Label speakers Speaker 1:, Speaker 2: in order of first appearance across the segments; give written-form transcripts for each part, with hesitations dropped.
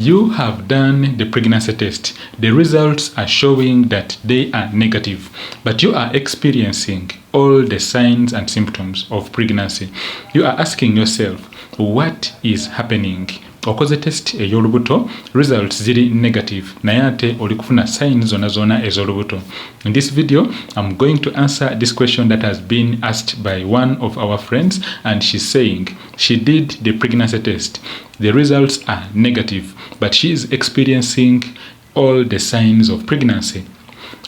Speaker 1: You have done the pregnancy test. The results are showing that they are negative, but you are experiencing all the signs and symptoms of pregnancy. You are asking yourself, what is happening? Okoze test ey'olubuto, results ziri negative, naye ate oli kufuna signs zona ez'olubuto. In this video, I'm going to answer this question that has been asked by one of our friends, and she's saying she did the pregnancy test. The results are negative, but she is experiencing all the signs of pregnancy.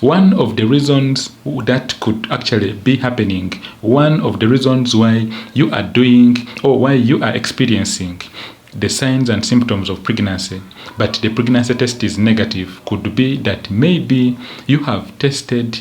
Speaker 1: One of the reasons that could actually be happening, one of the reasons why you are doing or why you are experiencing the signs and symptoms of pregnancy, but the pregnancy test is negative, could be that maybe you have tested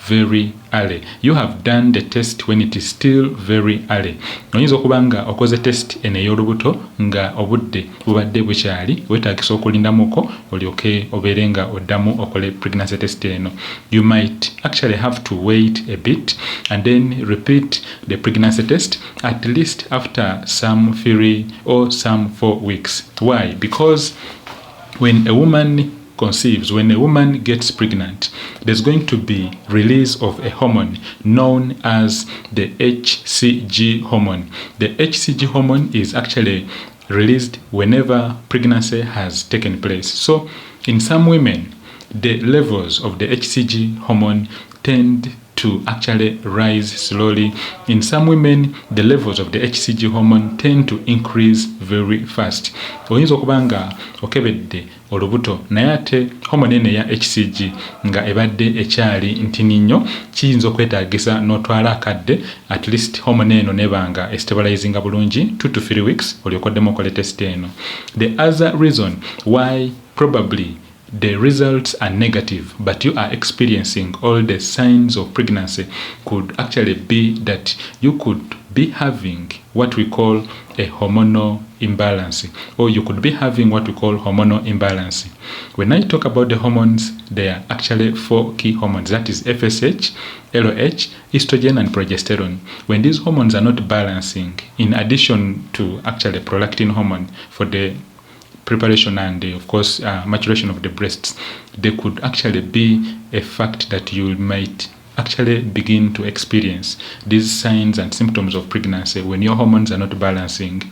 Speaker 1: very early. You have done the test when it is still very early. Oyinza okuba nga okoze test eno ey'olubuto nga obudde bubadde bukyali, weetaagisa okulindamuko olyoke obeere nga oddamu okole pregnancy test eno. You might actually have to wait a bit and then repeat the pregnancy test at least after some 3 or some 4 weeks. Why? Because when a woman conceives, when a woman gets pregnant, there's going to be release of a hormone known as the HCG hormone. The HCG hormone is actually released whenever pregnancy has taken place. So in some women, the levels of the HCG hormone tend to actually rise slowly. In some women, the levels of the HCG hormone tend to increase very fast. Oyinza okuba nga okebedde olubuto naye ate hormone eno eya HCG nga ebadde ekyali ntini nnyo, kiyinza okwetaagisa n'otwala akadde at least hormone eno nebanga estabilizinga bulungi 2 to 3 weeks olyokoddemu okole test eno. The other reason why probably the results are negative, but you are experiencing all the signs of pregnancy could actually be that you could be having what we call a hormonal imbalance, or you could be having what we call hormonal imbalance. When I talk about the hormones, there are actually 4 key hormones, that is FSH, LH, estrogen and progesterone. When these hormones are not balancing, in addition to actually prolactin hormone for the preparation and of course maturation of the breasts, there could actually be a fact that you might actually begin to experience these signs and symptoms of pregnancy when your hormones are not balancing.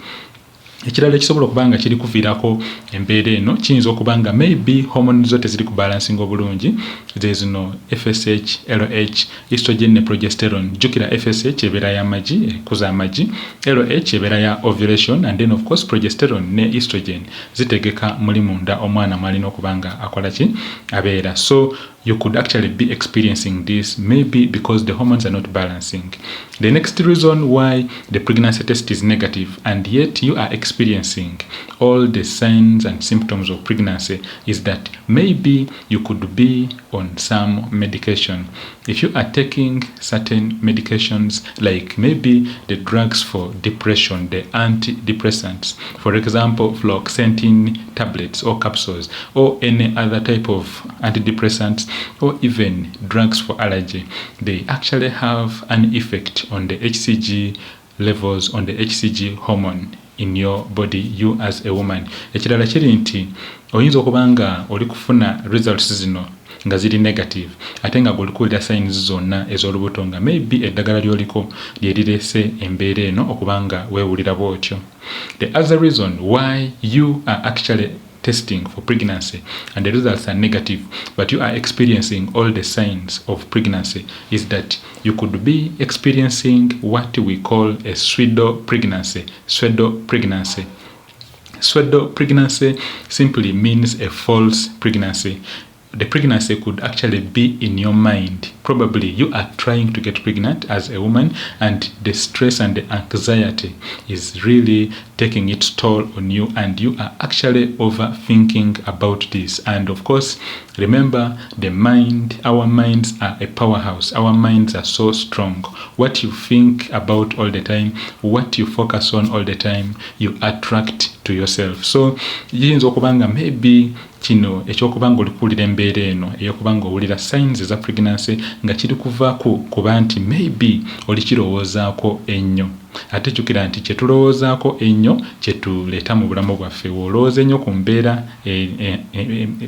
Speaker 1: Ekirala ekisobola okuba nga kiri kuviirako embeera eno kiyinza okuba nga maybe hormones zo teziri ku balancing obulungi, zezino FSH, LH, estrogen ne progesterone. Jjukira FSH ebeera y'amagi, ekuza amagi, LH ebeera ya ovulation, and then of course progesterone ne estrogen zitegeka muli munda omwana mwalina okuba nga akola ki abeera. So you could actually be experiencing this maybe because the hormones are not balancing. The next reason why the pregnancy test is negative and yet you are experiencing all the signs and symptoms of pregnancy is that maybe you could be on some medication. If you are taking certain medications, like maybe the drugs for depression, the antidepressants, for example, fluoxetine tablets or capsules, or any other type of antidepressants, or even drugs for allergy, they actually have an effect on the HCG levels, on the HCG hormone in your body, you as a woman. Ekirala kiri nti oyinza okuba nga oli kufuna results zino nga ziri negative ate nga bw'olikuwulira signs zonna ez'olubuto nga maybe eddagala ly'oliko lye lireese embeera eno okuba nga weewulira bw'otyo. The other reason why you are actually testing for pregnancy and the results are negative but you are experiencing all the signs of pregnancy is that you could be experiencing what we call a pseudo pregnancy. Pseudo pregnancy simply means a false pregnancy. The pregnancy could actually be in your mind. Probably you are trying to get pregnant as a woman and the stress and the anxiety is really taking its toll on you and you are actually overthinking about this. And of course, remember the mind, our minds are a powerhouse. Our minds are so strong. What you think about all the time, what you focus on all the time, you attract to yourself. So yinza okuba nga maybe kino ekyokuba nga olikuwulira embeera eno ey'okuba nga owulira signs eza pregnancy nga kiri kuvaako kuba nti maybe oli kirowoozaako ennyo. ate jjukira nti kye tulowoozaako ennyo kye tuleeta mu bulamu bwaffe. Olowooza ennyo ku mbeera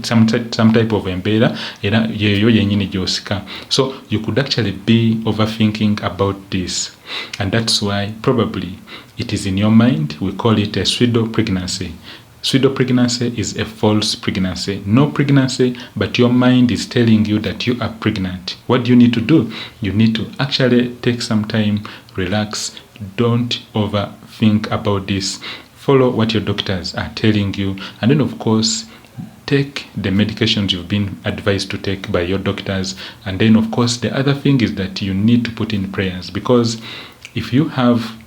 Speaker 1: some type of embeera era yeeyo yennyini gy'osika. So you could actually be overthinking about this, and that's why probably it is in your mind. We call it a pseudo pregnancy. Pseudo pregnancy is a false pregnancy. No pregnancy, but your mind is telling you that you are pregnant. What do you need to do? You need to actually take some time, relax, don't overthink about this. Follow what your doctors are telling you, and then of course take the medications you've been advised to take by your doctors. And then of course the other thing is that you need to put in prayers, because if you have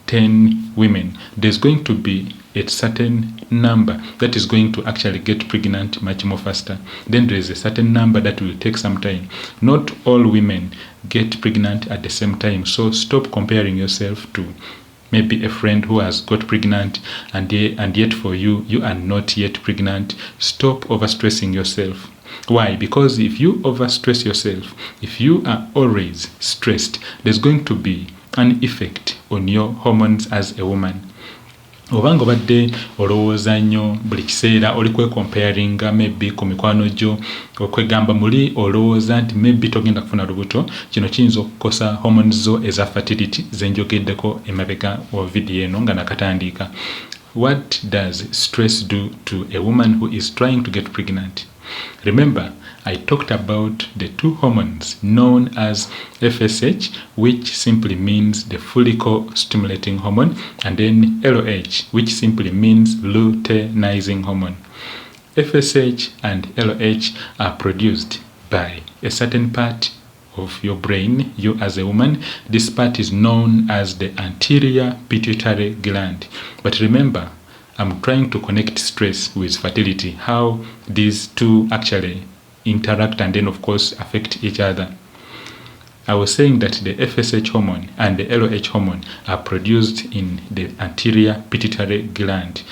Speaker 1: 10 women, there's going to be a certain number that is going to actually get pregnant much more faster. Then there is a certain number that will take some time. Not all women get pregnant at the same time. So stop comparing yourself to maybe a friend who has got pregnant and yet for you, you are not yet pregnant. Stop overstressing yourself. Why? Because if you overstress yourself, if you are always stressed, there's going to be an effect on your hormones as a woman. Obanga obadde olowooza nnyo buli kiseera oli kwekomparinga maybe ku mikwano gyo, okwegamba muli olowooza nti maybe togenda kufuna lubuto, kino kiyinza okukosa hormones zo eza fertility zenjogeddeko emabega wa video eno nga nakatandika. What does stress do to a woman who is trying to get pregnant? Remember, I talked about the two hormones known as FSH, which simply means the follicle stimulating hormone, and then LH, which simply means luteinizing hormone. FSH and LH are produced by a certain part of your brain, you as a woman. This part is known as the anterior pituitary gland. But remember, I'm trying to connect stress with fertility, how these two actually interact and then of course affect each other. I was saying that the FSH hormone and the LH hormone are produced in the anterior pituitary gland.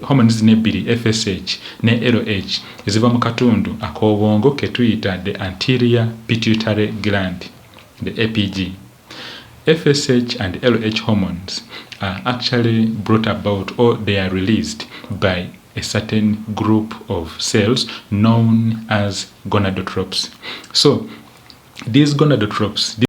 Speaker 1: Hormones nebiri FSH ne LH eziva mu katundu ak'obwongo ke tuyita the anterior pituitary gland, the APG. FSH and LH hormones are actually brought about, or they are released by a certain group of cells known as gonadotropes. So these gonadotropes